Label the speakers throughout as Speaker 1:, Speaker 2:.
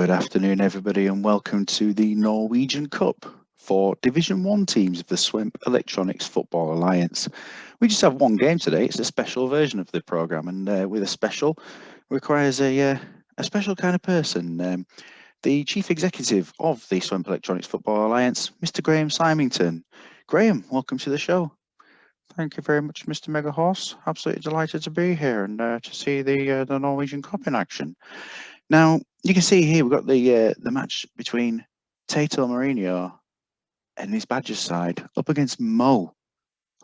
Speaker 1: Good afternoon, everybody, and welcome to the Norwegian Cup for Division 1 teams of the Swemp Electronics Football Alliance. We just have one game today. It's a special version of the programme, and with a special requires a special kind of person. The Chief Executive of the Swemp Electronics Football Alliance, Mr. Graham Symington. Graham, welcome to the show.
Speaker 2: Thank you very much, Mr. Megahorse. Absolutely delighted to be here and to see the Norwegian Cup in action.
Speaker 1: Now, you can see here we've got the match between Tato Mourinho and his Badgers side up against Mo,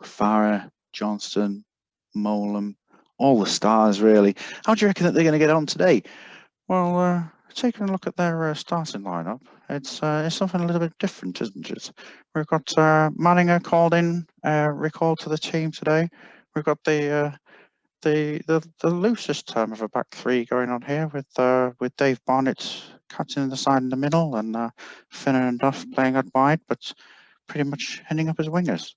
Speaker 1: Farah, Johnston, Molam, all the stars really. How do you reckon that they're going to get on today?
Speaker 2: Well, taking a look at their starting lineup, it's something a little bit different, isn't it? We've got Manninger called in, recalled to the team today. We've got the loosest term of a back three going on here with Dave Barnett captaining the side in the middle and Finnan and Duff playing out wide, but pretty much ending up as wingers.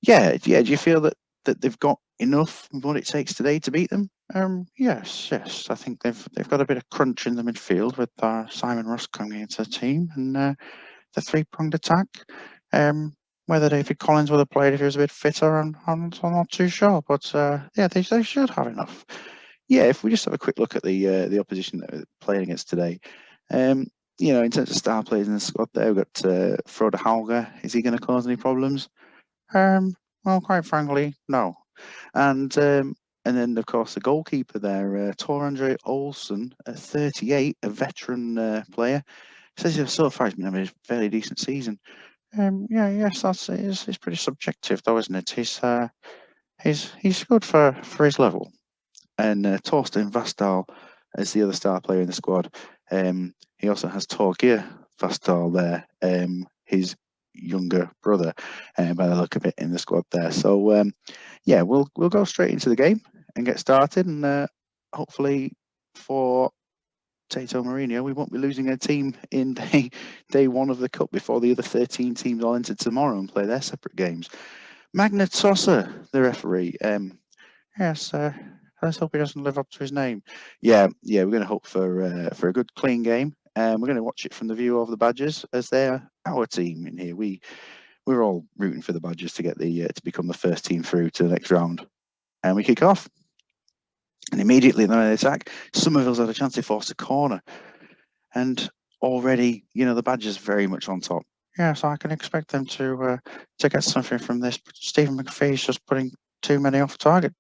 Speaker 1: Yeah. Do you feel that they've got enough of what it takes today to beat them?
Speaker 2: Yes. I think they've got a bit of crunch in the midfield with Simon Rusk coming into the team and the three-pronged attack. Whether David Collins would have played if he was a bit fitter, I'm not too sure. But yeah, they should have enough.
Speaker 1: Yeah, if we just have a quick look at the opposition that we're playing against today, in terms of star players in the squad there, we've got Frode Hauger. Is he going to cause any problems?
Speaker 2: Well, quite frankly, no.
Speaker 1: And then, of course, the goalkeeper there, Tor Andre Olsen, at 38, a veteran player. Says so far he's been having a fairly decent season.
Speaker 2: Yes, it's pretty subjective, though, isn't it? He's good for his level.
Speaker 1: And Torstein Vasdal as the other star player in the squad. He also has Torgeir Vasdal there, his younger brother, by the look of it in the squad there. So we'll go straight into the game and get started, and hopefully for Tato Mourinho, we won't be losing a team in day one of the cup before the other 13 teams all enter tomorrow and play their separate games. Magna Tossa, the referee.
Speaker 2: Yes, let's hope he doesn't live up to his name.
Speaker 1: Yeah, we're going to hope for a good, clean game. We're going to watch it from the view of the Badgers as they're our team in here. We're all rooting for the Badgers to get to become the first team through to the next round, and we kick off. And immediately in the attack, Somerville's had a chance to force a corner, and already the Badgers very much on top.
Speaker 2: Yes, I can expect them to get something from this. But Stephen McPhee's just putting too many off target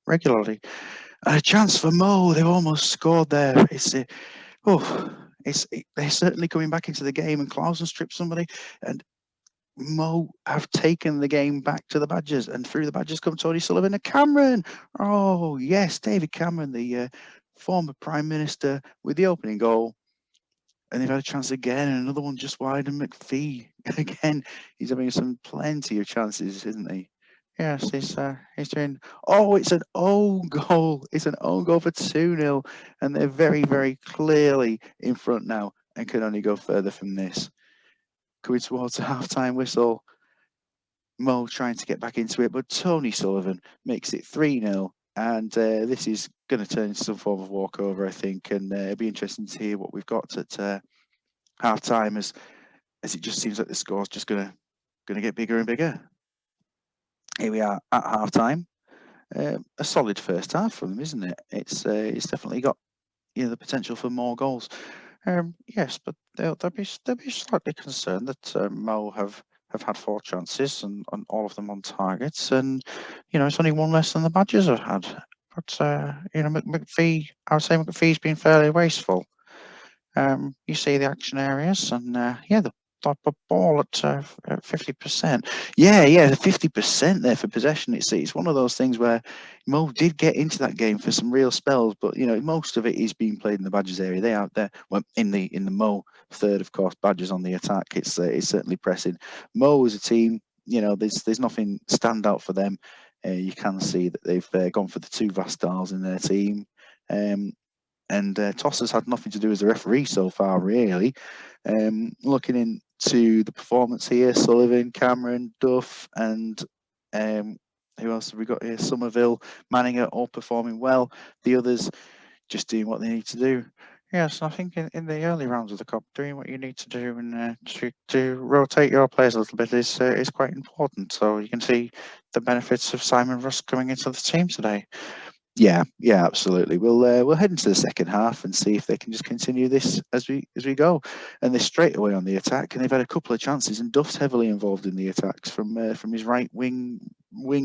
Speaker 2: regularly.
Speaker 1: A chance for Mo. They've almost scored there. They're certainly coming back into the game, and Clausen stripped somebody, and Mo have taken the game back to the Badgers, and through the Badgers come Tony Sullivan and Cameron. Oh yes, David Cameron, the former Prime Minister, with the opening goal. And they've had a chance again, and another one just wide, and McPhee again. He's having plenty of chances, isn't he?
Speaker 2: Yes, he's doing.
Speaker 1: Oh, it's an own goal. It's an own goal for 2-0, and they're very, very clearly in front now and can only go further from this. Coming towards the half-time whistle, Mo trying to get back into it, but Tony Sullivan makes it 3-0, and this is going to turn into some form of walkover, I think, and it'll be interesting to hear what we've got at half-time as it just seems like the score's just going to get bigger and bigger. Here we are at half-time. A solid first half from them, isn't it? It's definitely got the potential for more goals.
Speaker 2: Yes, but they'll be slightly concerned that Mo have had 4 chances and all of them on targets, and it's only one less than the Badgers have had. But McPhee, I would say McPhee's been fairly wasteful. You see the action areas, and the ball at 50%.
Speaker 1: Yeah, the 50% there for possession. It's one of those things where Mo did get into that game for some real spells, but most of it is being played in the Badgers area. They out there, well, in the Mo third, of course. Badgers on the attack. It's certainly pressing. Mo as a team, there's nothing standout for them. You can see that they've gone for the 2 Vastals in their team. And Tosser's had nothing to do as a referee so far, really. Looking into the performance here, Sullivan, Cameron, Duff, and who else have we got here? Somerville, Manninger, all performing well. The others just doing what they need to do.
Speaker 2: Yes, I think in the early rounds of the cup, doing what you need to do and to rotate your players a little bit is quite important. So you can see the benefits of Simon Rusk coming into the team today.
Speaker 1: Yeah, absolutely. We'll head into the second half and see if they can just continue this as we go. And they're straight away on the attack, and they've had a couple of chances. And Duff's heavily involved in the attacks from his right wing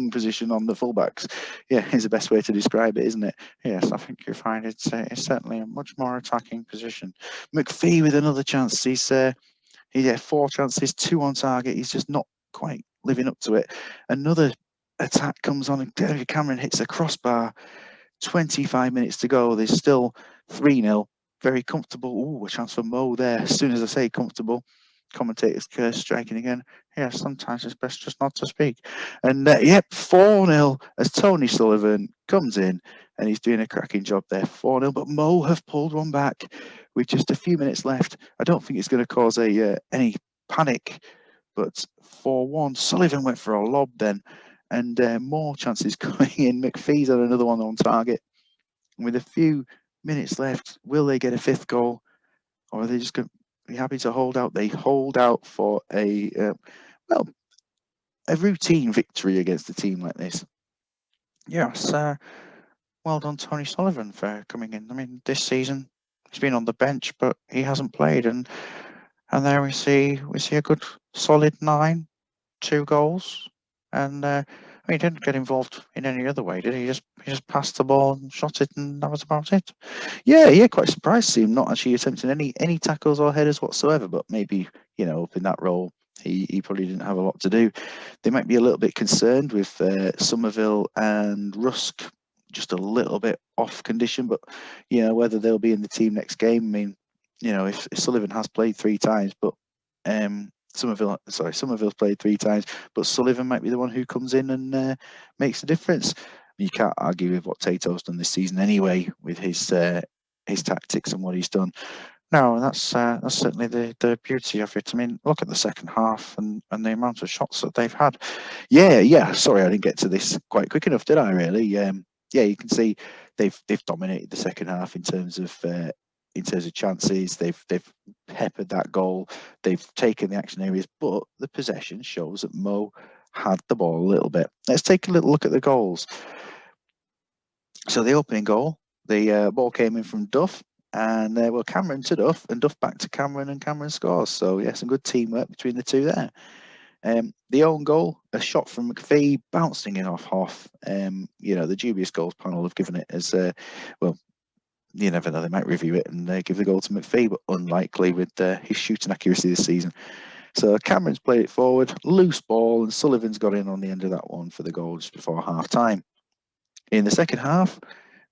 Speaker 1: position on the fullbacks. Yeah, is the best way to describe it, isn't it?
Speaker 2: Yes, I think you find it's certainly a much more attacking position.
Speaker 1: McPhee with another chance. He had 4 chances, 2 on target. He's just not quite living up to it. Another attack comes on, and David Cameron hits the crossbar. 25 minutes to go. There's still 3-0. Very comfortable. Ooh, a chance for Mo there. As soon as I say comfortable, commentator's curse striking again.
Speaker 2: Yeah, sometimes it's best just not to speak.
Speaker 1: And yep, 4-0 as Tony Sullivan comes in and he's doing a cracking job there. 4-0, but Mo have pulled one back with just a few minutes left. I don't think it's going to cause any panic, but 4-1. Sullivan went for a lob then, and more chances coming in. McPhee's had another one on target. And with a few minutes left, will they get a 5th goal, or are they just going to be happy to hold out? They hold out for a routine victory against a team like this.
Speaker 2: Yes, well done, Tony Sullivan, for coming in. I mean, this season he's been on the bench, but he hasn't played, and there we see a good solid 9, 2 goals, and I mean, he didn't get involved in any other way, did he? He just passed the ball and shot it, and that was about it.
Speaker 1: Yeah, quite surprised to see him not actually attempting any tackles or headers whatsoever. But maybe up in that role, he probably didn't have a lot to do. They might be a little bit concerned with Somerville and Rusk, just a little bit off condition. But whether they'll be in the team next game. I mean, if Sullivan has played 3 times, but Somerville's played 3 times, but Sullivan might be the one who comes in and makes a difference. You can't argue with what Tato's done this season anyway, with his tactics and what he's done.
Speaker 2: No, that's certainly the beauty of it. I mean, look at the second half and the amount of shots that they've had.
Speaker 1: Yeah. Sorry, I didn't get to this quite quick enough, did I? Really? Yeah. You can see they've dominated the second half in terms of chances. They've peppered that goal. They've taken the action areas, but the possession shows that Mo had the ball a little bit. Let's take a little look at the goals. So the opening goal, the ball came in from Duff, and Cameron to Duff, and Duff back to Cameron, and Cameron scores. So yeah, some good teamwork between the two there. The own goal, a shot from McPhee, bouncing in off Hoff. The dubious goals panel have given it as well. You never know; they might review it and give the goal to McPhee, but unlikely with his shooting accuracy this season. So Cameron's played it forward, loose ball, and Sullivan's got in on the end of that one for the goal just before half time. In the second half,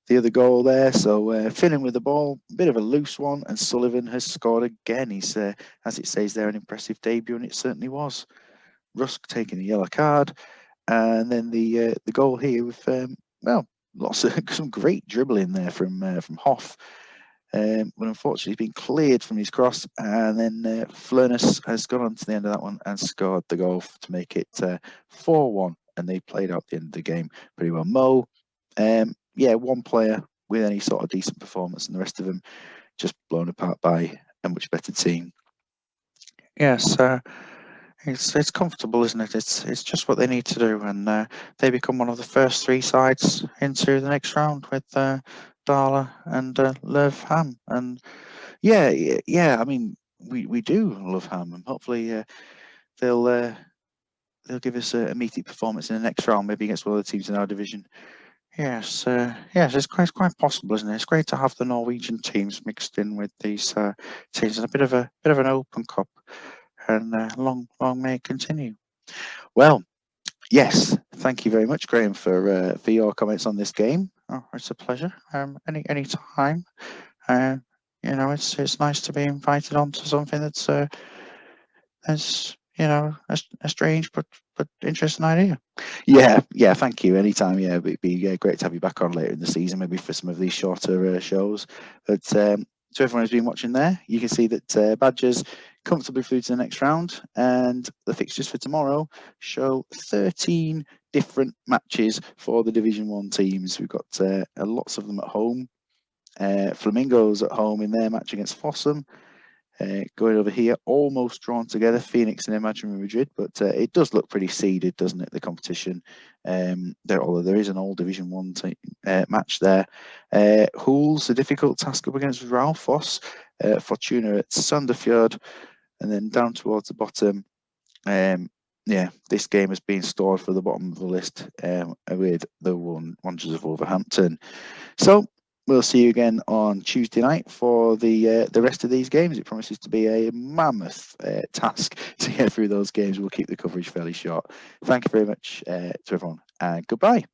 Speaker 1: the other goal there. So Finnan with the ball, a bit of a loose one, and Sullivan has scored again. He's, as it says there, an impressive debut, and it certainly was. Rusk taking a yellow card, and then the goal here with lots of some great dribbling there from Hoff. But unfortunately, he's been cleared from his cross, and then Flerness has gone on to the end of that one and scored the goal to make it 4-1, and they played out the end of the game pretty well. Mo, one player with any sort of decent performance, and the rest of them just blown apart by a much better team.
Speaker 2: Yes, it's comfortable, isn't it? It's just what they need to do, and they become one of the first 3 sides into the next round with Darla and Lev Ham. And
Speaker 1: yeah. I mean, we do love Ham, and hopefully they'll give us a meaty performance in the next round, maybe against one of the teams in our division.
Speaker 2: Yes, it's quite possible, isn't it? It's great to have the Norwegian teams mixed in with these teams, and a bit of an open cup, and long may it continue.
Speaker 1: Well, yes, thank you very much, Graham, for your comments on this game.
Speaker 2: Oh, it's a pleasure. Any time. It's nice to be invited onto something that's a strange but interesting idea.
Speaker 1: Yeah, thank you. Anytime, yeah, it'd be great to have you back on later in the season, maybe for some of these shorter shows. But to everyone who's been watching there, you can see that Badgers comfortably through to the next round, and the fixtures for tomorrow show 13 different matches for the Division 1 teams. We've got lots of them at home. Flamingos at home in their match against Fossum. Going over here, almost drawn together, Phoenix and Imaginary Madrid, but it does look pretty seeded, doesn't it, the competition? Although there is an all Division 1 match there. Hull's a difficult task up against Raufoss, Fortuna at Sandefjord, and then down towards the bottom. This game has been stored for the bottom of the list with the Wanderers of Wolverhampton. So we'll see you again on Tuesday night for the rest of these games. It promises to be a mammoth task to get through those games. We'll keep the coverage fairly short. Thank you very much to everyone, and goodbye.